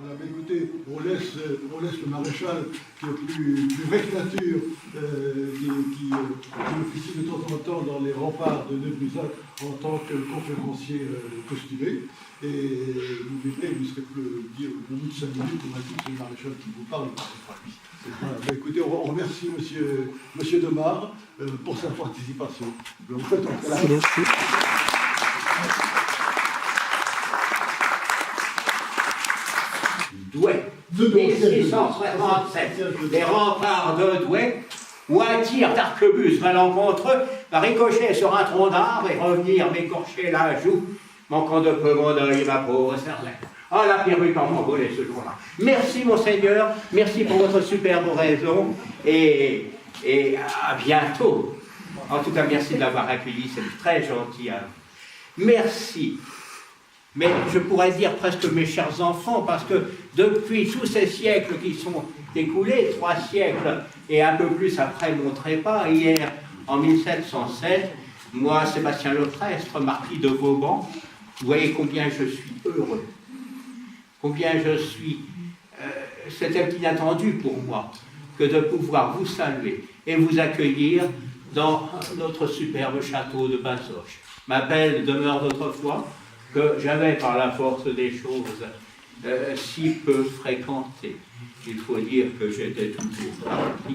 Voilà, mais écoutez, on laisse le maréchal qui est plus avec nature, qui officie de temps en temps dans les remparts de Neuvrusac en tant que conférencier costumé. Et vous verrez, vous serez plus dire au bout de 5 minutes, on m'a dit que c'est le maréchal qui vous parle. Voilà, bah, écoutez, on remercie monsieur Demare pour sa participation. Je vous souhaite en fait Merci. Douai, 1667, les remparts de Douai, où un tir d'arquebuse malencontreux va ricocher sur un tronc d'arbre et revenir m'écorcher la joue, manquant de peu mon œil et ma pauvre cervelle. Ah, la perruque en m'envolait ce jour-là. Merci, monseigneur, merci pour votre superbe raison, et à bientôt. En tout cas, merci de l'avoir accueilli, c'est très gentil à vous. Merci. Mais je pourrais dire presque mes chers enfants, parce que depuis tous ces siècles qui sont écoulés, 3 siècles et un peu plus après mon trépas, hier en 1707, moi, Sébastien Leprestre, marquis de Vauban, vous voyez combien je suis heureux, combien je suis... C'était inattendu pour moi que de pouvoir vous saluer et vous accueillir dans notre superbe château de Bazoches, ma belle demeure d'autrefois, que j'avais par la force des choses si peu fréquentée. Il faut dire que j'étais toujours parti.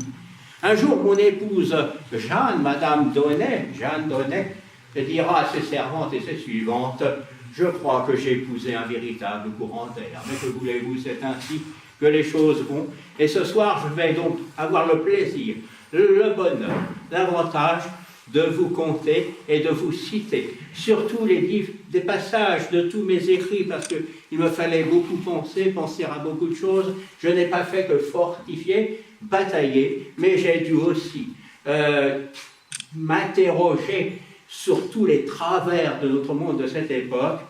Un jour, mon épouse Jeanne, Madame Donnet, Jeanne Donnet, dira à ses servantes et ses suivantes: je crois que j'ai épousé un véritable courant d'air. Mais que voulez-vous, c'est ainsi que les choses vont. Et ce soir, je vais donc avoir le plaisir, le bonheur, l'avantage de vous conter et de vous citer, surtout des passages de tous mes écrits, parce qu'il me fallait beaucoup penser à beaucoup de choses. Je n'ai pas fait que fortifier, batailler, mais j'ai dû aussi m'interroger sur tous les travers de notre monde de cette époque,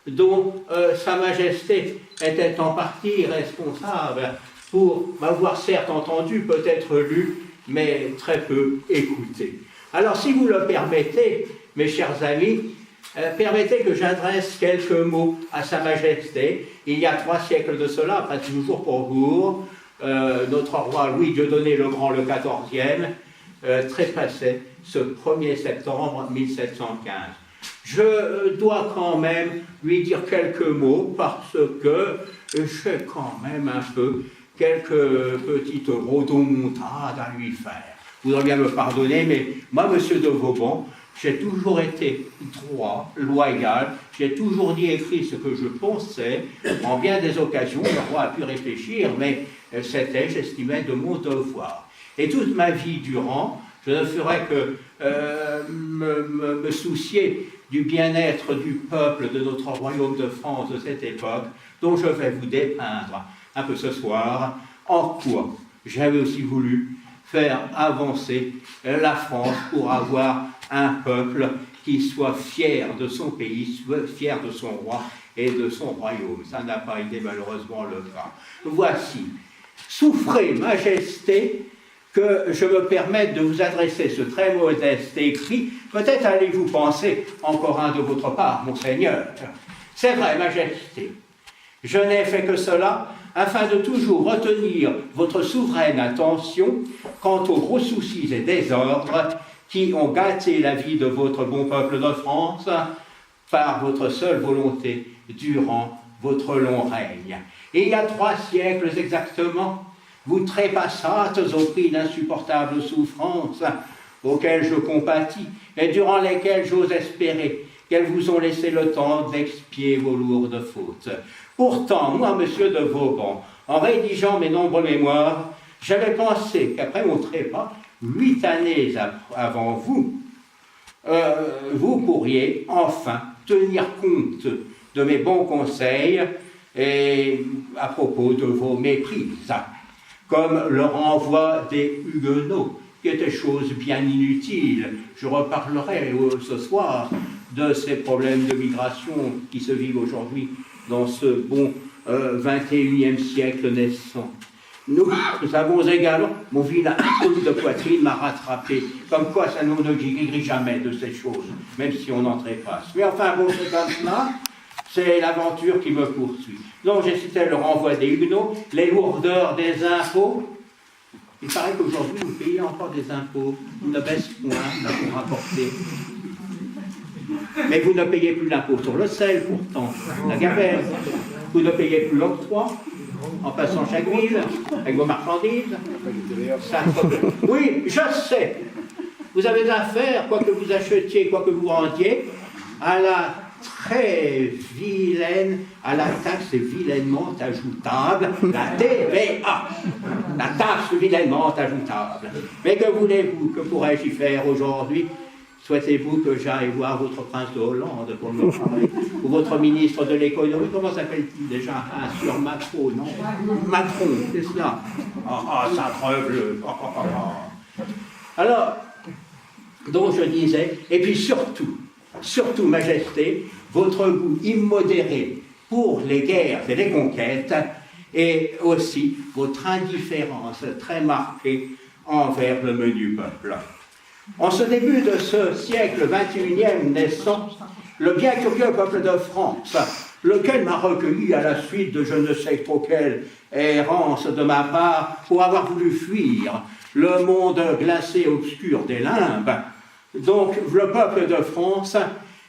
dont Sa Majesté était en partie responsable pour m'avoir certes entendu, peut-être lu, mais très peu écouté. Alors, si vous le permettez, mes chers amis, permettez que j'adresse quelques mots à Sa Majesté. Il y a 3 siècles de cela, pas toujours pour jour, notre roi Louis Dieudonné le Grand, le XIVe, trépassait ce 1er septembre 1715. Je dois quand même lui dire quelques mots parce que j'ai quand même un peu quelques petites rodomontades à lui faire. Vous devez bien me pardonner, mais moi, monsieur de Vauban, j'ai toujours été droit, loyal, j'ai toujours dit et écrit ce que je pensais. En bien des occasions, le roi a pu réfléchir, mais c'était, j'estimais, de mon devoir. Et toute ma vie durant, je ne ferais que me soucier du bien-être du peuple de notre royaume de France de cette époque, dont je vais vous dépeindre un peu ce soir, en quoi j'avais aussi voulu faire avancer la France pour avoir un peuple qui soit fier de son pays, fier de son roi et de son royaume. Ça n'a pas été malheureusement le cas. Voici, souffrez, Majesté, que je me permette de vous adresser ce très modeste écrit. Peut-être allez-vous penser encore un de votre part, Monseigneur. C'est vrai, Majesté, je n'ai fait que cela afin de toujours retenir votre souveraine attention quant aux gros soucis et désordres qui ont gâté la vie de votre bon peuple de France par votre seule volonté durant votre long règne. Et il y a 3 siècles exactement, vous trépassâtes au prix d'insupportables souffrances auxquelles je compatis et durant lesquelles j'ose espérer qu'elles vous ont laissé le temps d'expier vos lourdes fautes. Pourtant, moi, monsieur de Vauban, en rédigeant mes nombreux mémoires, j'avais pensé qu'après mon trépas, 8 années avant vous, vous pourriez enfin tenir compte de mes bons conseils et à propos de vos méprises, comme le renvoi des Huguenots, qui était chose bien inutile. Je reparlerai ce soir de ces problèmes de migration qui se vivent aujourd'hui dans ce bon 21e siècle naissant. Nous avons également, mon vilain coup de poitrine m'a rattrapé, comme quoi ça nous ne guérit jamais de ces choses, même si on en trépasse. Mais enfin, bon, c'est comme cela, c'est l'aventure qui me poursuit. Donc j'ai cité le renvoi des Huguenots, les lourdeurs des impôts. Il paraît qu'aujourd'hui, vous payez encore des impôts. Ils ne baissent point, là, pour rapporter. Mais vous ne payez plus l'impôt sur le sel, pourtant, la gabelle. Vous ne payez plus l'octroi, en passant chaque ville, avec vos marchandises. Oui, je sais. Vous avez affaire, quoi que vous achetiez, quoi que vous rendiez, à la très vilaine, à la taxe vilainement ajoutable, la TVA, la taxe vilainement ajoutable. Mais que voulez-vous, que pourrais-je y faire aujourd'hui? Souhaitez-vous que j'aille voir votre prince de Hollande pour me parler? Ou votre ministre de l'économie, comment s'appelle-t-il déjà? Sur Macron, non? Macron, c'est cela. Ça tremble. Alors, donc je disais, et puis surtout, Majesté, votre goût immodéré pour les guerres et les conquêtes, et aussi votre indifférence très marquée envers le menu peuple. En ce début de ce siècle XXIe naissant, le bien curieux peuple de France, lequel m'a recueilli à la suite de je ne sais trop quelle errance de ma part pour avoir voulu fuir le monde glacé obscur des limbes, donc le peuple de France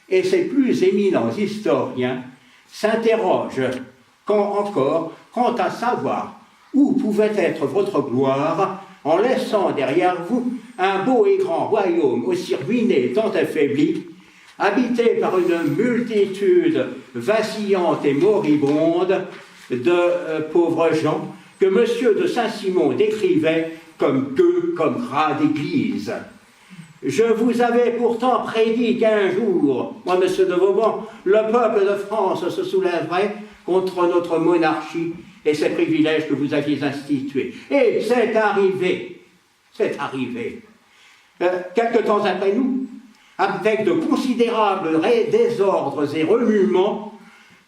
et ses plus éminents historiens s'interrogent quant à savoir où pouvait être votre gloire en laissant derrière vous un beau et grand royaume aussi ruiné tant affaibli, habité par une multitude vacillante et moribonde de pauvres gens que M. de Saint-Simon décrivait comme queue, comme gras d'église. Je vous avais pourtant prédit qu'un jour, moi, M. de Vauban, le peuple de France se soulèverait contre notre monarchie et ses privilèges que vous aviez institués. Et c'est arrivé. Quelque temps après nous, avec de considérables désordres et remuements,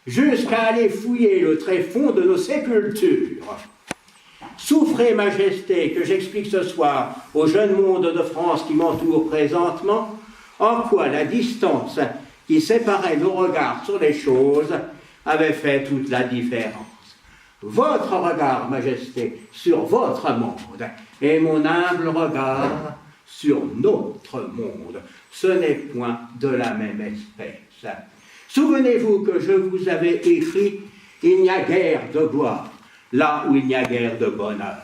jusqu'à aller fouiller le tréfonds de nos sépultures. Souffrez, Majesté, que j'explique ce soir au jeune monde de France qui m'entoure présentement, en quoi la distance qui séparait nos regards sur les choses avait fait toute la différence. Votre regard, Majesté, sur votre monde, et mon humble regard sur notre monde. Ce n'est point de la même espèce. Souvenez-vous que je vous avais écrit « Il n'y a guère de gloire, là où il n'y a guère de bonheur. »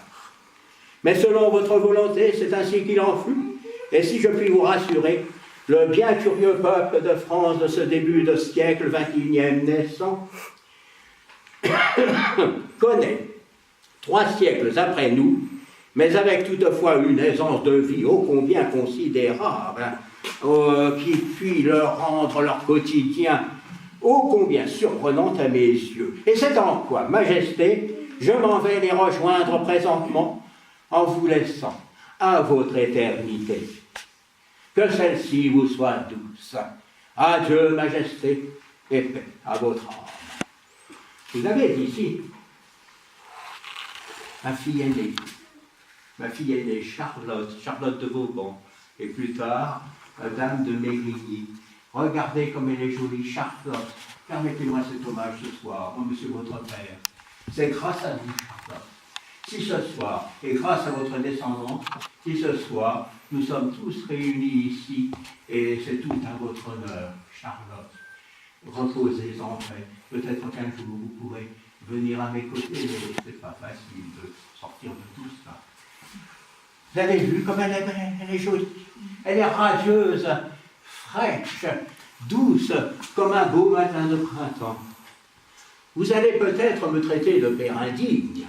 Mais selon votre volonté, c'est ainsi qu'il en fut. Et si je puis vous rassurer, le bien curieux peuple de France de ce début de siècle XXIe naissant connaît, 3 siècles après nous, mais avec toutefois une aisance de vie ô combien considérable, qui puis leur rendre leur quotidien ô combien surprenant à mes yeux. Et c'est en quoi, Majesté, je m'en vais les rejoindre présentement en vous laissant à votre éternité. Que celle-ci vous soit douce. Adieu, Majesté, et paix à votre âme. Vous avez ici ma fille aînée, Charlotte de Vauban, et plus tard, Dame de Mérigny. Regardez comme elle est jolie, Charlotte. Permettez-moi cet hommage ce soir, moi, monsieur votre père. C'est grâce à vous, Charlotte. Si ce soir, et grâce à votre descendance, si ce soir, nous sommes tous réunis ici, et c'est tout à votre honneur, Charlotte. Reposez en paix. Peut-être qu'un jour vous pourrez venir à mes côtés, mais c'est pas facile de sortir de tout ça. Vous avez vu comme elle est belle, elle est jolie, elle est radieuse, fraîche, douce, comme un beau matin de printemps. Vous allez peut-être me traiter de père indigne,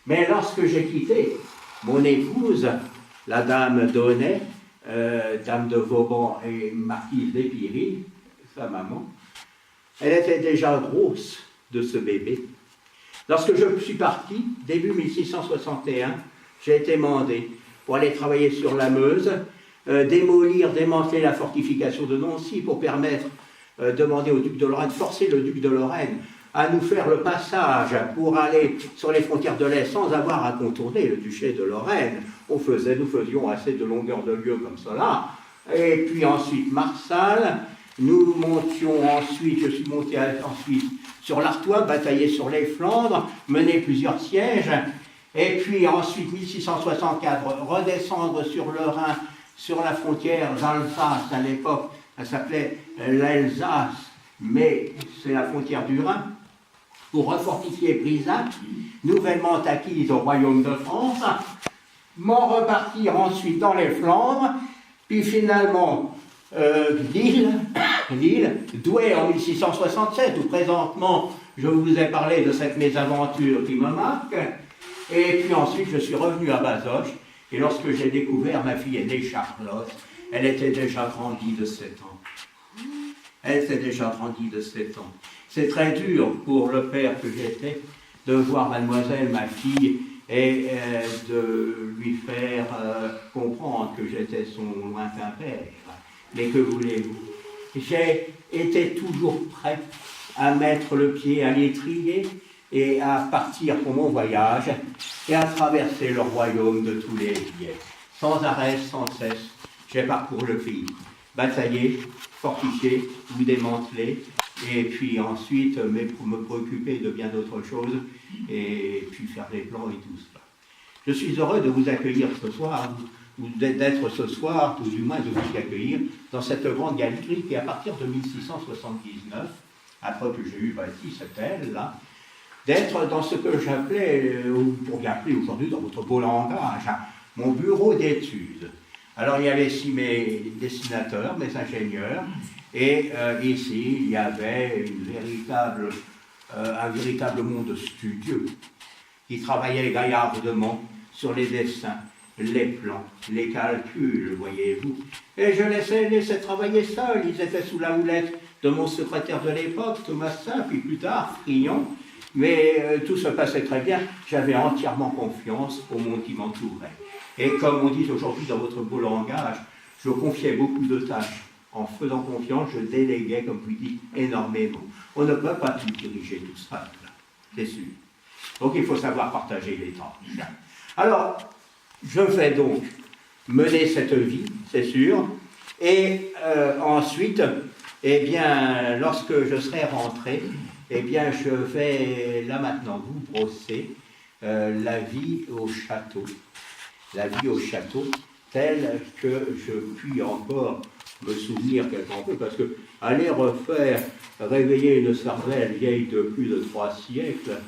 mais lorsque j'ai quitté mon épouse, la dame d'Aunay, dame de Vauban et marquise d'Épiry, sa maman, elle était déjà grosse de ce bébé. Lorsque je suis parti, début 1661, j'ai été mandé pour aller travailler sur la Meuse, démanteler la fortification de Nancy pour permettre, demander au duc de Lorraine, forcer le duc de Lorraine à nous faire le passage pour aller sur les frontières de l'Est sans avoir à contourner le duché de Lorraine. Nous faisions assez de longueur de lieue comme cela. Et puis ensuite Marsal, Nous montions ensuite, je suis monté ensuite sur l'Artois, bataillé sur les Flandres, mené plusieurs sièges, et puis ensuite, 1664, redescendre sur le Rhin, sur la frontière d'Alsace, à l'époque, ça s'appelait l'Alsace, mais c'est la frontière du Rhin, pour refortifier Brisach, nouvellement acquise au Royaume de France, m'en repartir ensuite dans les Flandres, puis finalement Lille, Douai en 1667, où présentement je vous ai parlé de cette mésaventure qui me marque, et puis ensuite je suis revenu à Bazoches, et lorsque j'ai découvert ma fille aînée Charlotte, elle était déjà grandie de 7 ans. Elle était déjà grandie de 7 ans. C'est très dur pour le père que j'étais de voir mademoiselle, ma fille, et de lui faire comprendre que j'étais son lointain père. Mais que voulez-vous? J'ai été toujours prêt à mettre le pied à l'étrier et à partir pour mon voyage et à traverser le royaume de tous les biais. Sans arrêt, sans cesse, j'ai parcouru le pays, bataillé, fortifié ou démantelé, et puis ensuite me préoccuper de bien d'autres choses, et puis faire des plans et tout cela. Je suis heureux de vous accueillir ce soir, ou d'être ce soir, ou du moins de vous accueillir, dans cette grande galerie qui, à partir de 1679, après que j'ai eu bâti cette aile, là, d'être dans ce que j'appelais, ou pour bien appeler aujourd'hui dans votre beau langage, mon bureau d'études. Alors il y avait ici mes dessinateurs, mes ingénieurs, et ici il y avait un véritable monde studieux qui travaillait gaillardement sur les dessins, les plans, les calculs, voyez-vous. Et je laissais travailler seul, ils étaient sous la houlette de mon secrétaire de l'époque, Thomasin, puis plus tard, Frion, mais tout se passait très bien, j'avais entièrement confiance au monde qui m'entourait. Et comme on dit aujourd'hui dans votre beau langage, je confiais beaucoup de tâches. En faisant confiance, je déléguais, comme vous dites, énormément. On ne peut pas tout diriger tout seul, c'est sûr. Donc il faut savoir partager les tâches. Alors, je vais donc mener cette vie, c'est sûr, et ensuite, eh bien, lorsque je serai rentré, eh bien, je vais, là maintenant, vous brosser la vie au château. La vie au château, telle que je puis encore me souvenir quelque peu, parce que aller réveiller une cervelle vieille de plus de 3 siècles,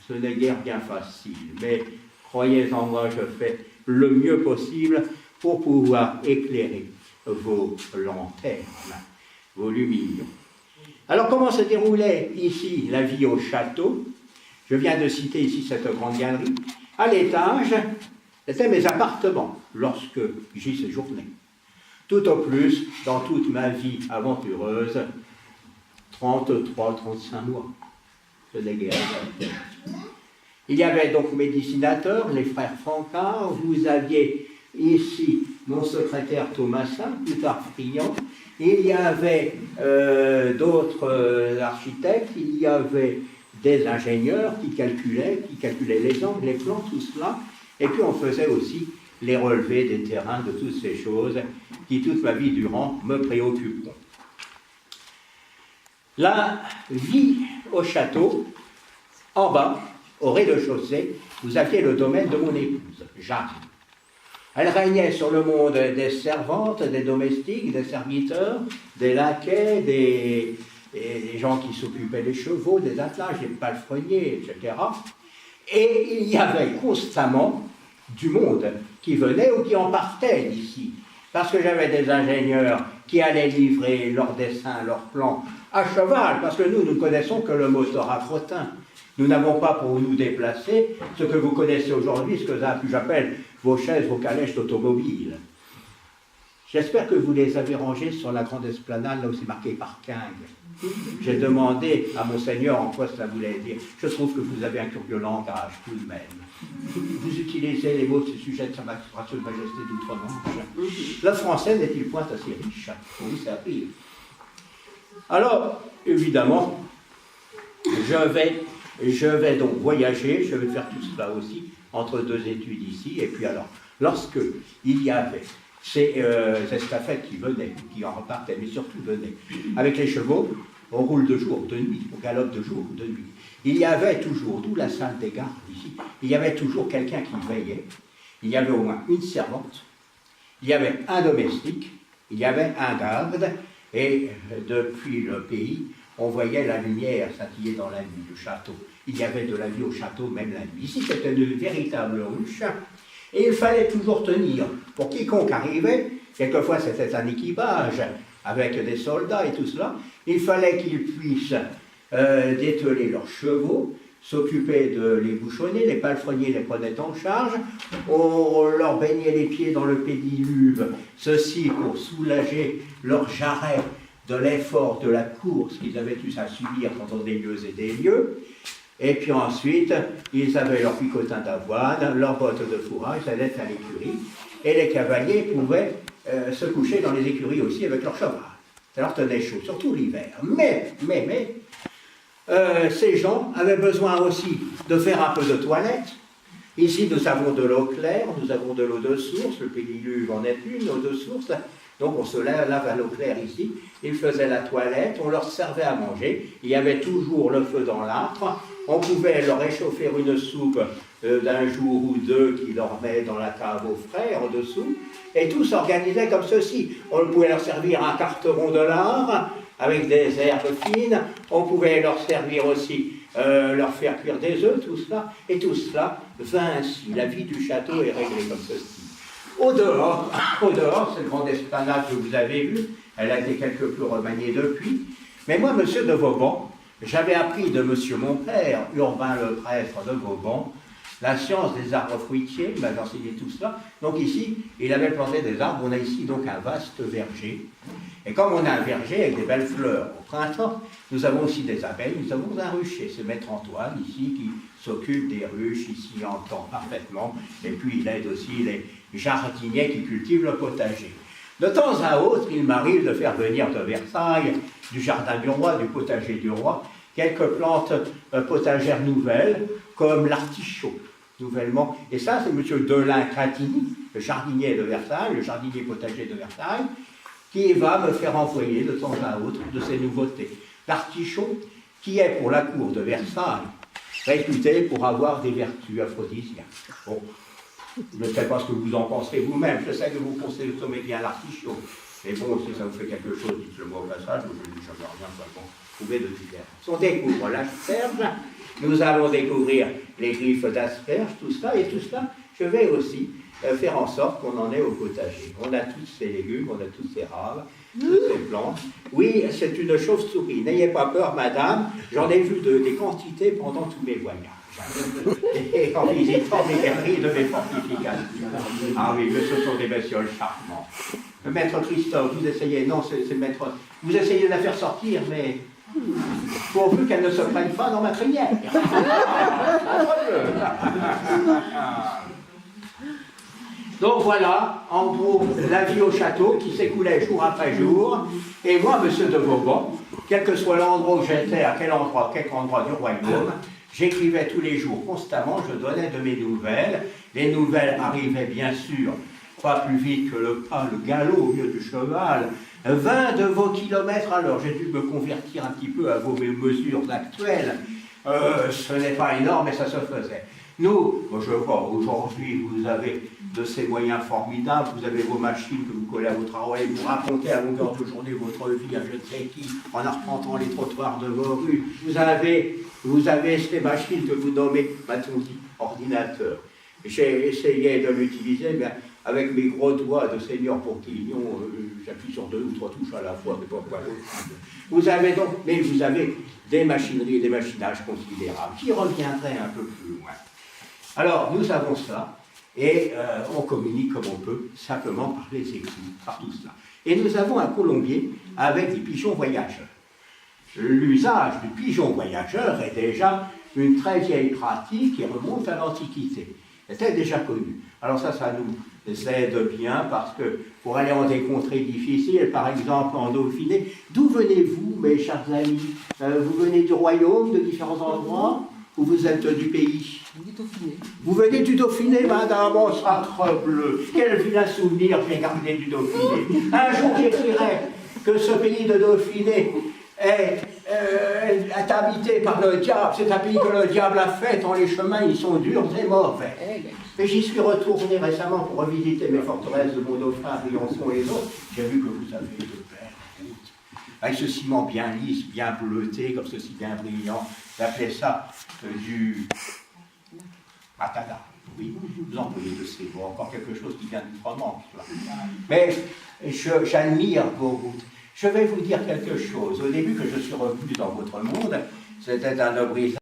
ce n'est guère bien facile. Mais croyez en moi, je fais le mieux possible pour pouvoir éclairer vos lanternes, vos lumières. Alors, comment se déroulait ici la vie au château? Je viens de citer ici cette grande galerie. À l'étage, c'était mes appartements lorsque j'y séjournais. Tout au plus, dans toute ma vie aventureuse, 33-35 mois. Ce n'est guère. Il y avait donc mes dessinateurs, les frères Francard. Vous aviez ici mon secrétaire Thomasin, plus tard Frion. Il y avait d'autres architectes, il y avait des ingénieurs qui calculaient les angles, les plans, tout cela. Et puis on faisait aussi les relevés des terrains, de toutes ces choses qui, toute ma vie durant, me préoccuperont. La vie au château, en bas, au rez-de-chaussée, vous aviez le domaine de mon épouse, Jeanne. Elle régnait sur le monde des servantes, des domestiques, des serviteurs, des laquais, des gens qui s'occupaient des chevaux, des attelages, des palefreniers, etc. Et il y avait constamment du monde qui venait ou qui en partait d'ici. Parce que j'avais des ingénieurs qui allaient livrer leurs dessins, leurs plans à cheval, parce que nous ne connaissons que le moteur à crottin. Nous n'avons pas pour nous déplacer ce que vous connaissez aujourd'hui, ce que j'appelle vos chaises, vos calèches d'automobile. J'espère que vous les avez rangées sur la grande esplanade, là où c'est marqué parking. J'ai demandé à Monseigneur en quoi cela voulait dire. Je trouve que vous avez un curieux langage, tout de même. Vous utilisez les mots de ce sujet de sa Majesté d'Outre-Manche. Le français n'est-il point assez riche? Oui, ça arrive. Alors, évidemment, je vais donc voyager, je vais faire tout cela aussi, entre 2 études ici, et puis alors, lorsque il y avait ces estafettes qui venaient, qui en repartaient, mais surtout venaient. Avec les chevaux, on roule de jour, de nuit, on galope de jour, de nuit. Il y avait toujours, d'où la salle des gardes ici, il y avait toujours quelqu'un qui veillait. Il y avait au moins une servante, il y avait un domestique, il y avait un garde, et depuis le pays, on voyait la lumière scintiller dans la nuit du château. Il y avait de la vie au château, même la nuit. Ici, c'était une véritable ruche, et il fallait toujours tenir. Pour quiconque arrivait, quelquefois c'était un équipage, avec des soldats et tout cela, il fallait qu'ils puissent dételer leurs chevaux, s'occuper de les bouchonner, les palefreniers les prenaient en charge, on leur baignait les pieds dans le pédiluve, ceci pour soulager leurs jarrets de l'effort de la course qu'ils avaient tous à subir pendant des lieues et des lieues. Et puis ensuite, ils avaient leur picotin d'avoine, leurs bottes de fourrage, ils allaient à l'écurie, et les cavaliers pouvaient se coucher dans les écuries aussi avec leur cheval. Ça leur tenait chaud, surtout l'hiver. Mais, ces gens avaient besoin aussi de faire un peu de toilette. Ici, nous avons de l'eau claire, nous avons de l'eau de source, le pédiluve en est une, l'eau de source. Donc on se lave à l'eau claire ici. Ils faisaient la toilette, on leur servait à manger. Il y avait toujours le feu dans l'âtre. On pouvait leur réchauffer une soupe d'un jour ou deux qui dormait dans la cave au frais en dessous. Et tout s'organisait comme ceci. On pouvait leur servir un carteron de lard avec des herbes fines. On pouvait leur servir aussi, leur faire cuire des œufs, tout cela. Et tout cela vint ainsi. La vie du château est réglée comme ceci. Au dehors, cette grande esplanade que vous avez vue, elle a été quelque peu remaniée depuis. Mais moi, monsieur de Vauban, j'avais appris de monsieur mon père, Urbain le prêtre de Vauban, la science des arbres fruitiers, il m'avait enseigné tout cela. Donc ici, il avait planté des arbres, on a ici donc un vaste verger. Et comme on a un verger avec des belles fleurs au printemps, nous avons aussi des abeilles, nous avons un rucher, c'est Maître Antoine ici qui s'occupe des ruches, ici il entend parfaitement, et puis il aide aussi les jardiniers qui cultivent le potager. De temps à autre, il m'arrive de faire venir de Versailles, du jardin du roi, du potager du roi, quelques plantes potagères nouvelles, comme l'artichaut, nouvellement. Et ça, c'est M. Delin-Cratini, le jardinier de Versailles, le jardinier potager de Versailles, qui va me faire envoyer de temps à autre de ces nouveautés. L'artichaut, qui est pour la cour de Versailles, réputé pour avoir des vertus aphrodisiaques. Bon, je ne sais pas ce que vous en pensez vous-même, je sais que vous consommez bien l'artichaut. Mais bon, si ça vous fait quelque chose, dites-le moi au passage, je ne dis jamais rien, pas trouver de différence. On découvre l'asperge, nous allons découvrir les griffes d'asperge, tout ça, et tout cela, je vais aussi faire en sorte qu'on en ait au potager. On a tous ces légumes, on a tous ces raves, toutes ces plantes. Oui, c'est une chauve-souris. N'ayez pas peur, madame, j'en ai vu des quantités pendant tous mes voyages. Et en visitant mes galeries de mes fortifications. Ah oui, mais ce sont des bestioles charmantes. Maître Christophe, vous essayez, non, c'est maître, vous essayez de la faire sortir, mais pourvu qu'elle ne se prenne pas dans ma crinière. Donc voilà, en gros, la vie au château qui s'écoulait jour après jour. Et moi, monsieur de Vauban, quel que soit l'endroit où j'étais, à quel endroit du royaume, j'écrivais tous les jours, constamment, je donnais de mes nouvelles. Les nouvelles arrivaient bien sûr, pas plus vite que le pas, le galop au lieu du cheval. 20 de vos kilomètres à l'heure. J'ai dû me convertir un petit peu à vos mesures actuelles. Ce n'est pas énorme, mais ça se faisait. Nous, je vois, aujourd'hui, vous avez de ces moyens formidables, vous avez vos machines que vous collez à votre oreille, vous racontez à longueur de journée votre vie à je ne sais qui, en arpentant les trottoirs de vos rues. Vous avez ces machines que vous nommez, m'a-t-on dit, ordinateur. J'ai essayé de l'utiliser, mais avec mes gros doigts de seigneur Bourguignon, j'appuie sur 2 ou 3 touches à la fois, mais pourquoi vous avez donc, mais vous avez des machineries et des machinages considérables qui reviendraient un peu plus loin. Alors, nous avons ça, et on communique comme on peut, simplement par les écrits, par tout cela. Et nous avons un colombier avec des pigeons voyageurs. L'usage du pigeon voyageur est déjà une très vieille pratique qui remonte à l'Antiquité. C'était déjà connu. Alors ça nous aide bien parce que pour aller en des contrées difficiles, par exemple en Dauphiné, d'où venez-vous, mes chers amis? Vous venez du royaume, de différents endroits? Ou vous êtes du pays? Du Dauphiné. Vous venez du Dauphiné, madame, au sacre bleu. Quel vilain souvenir j'ai gardé du Dauphiné. Un jour, j'écrirai que ce pays de Dauphiné est habité par le diable. C'est un pays que le diable a fait, tant les chemins ils sont durs et mauvais. Et j'y suis retourné récemment pour revisiter mes forteresses de Mont-Dauphin, Briançon et les autres. J'ai vu que vous avez de belles routes, avec ce ciment bien lisse, bien bleuté, comme ceci bien brillant. J'appelais ça du patada. Oui, vous employez de ces mots, encore quelque chose qui vient du Provence. Mais j'admire vos routes. Je vais vous dire quelque chose. Au début que je suis revenu dans votre monde, c'était un nobrisme.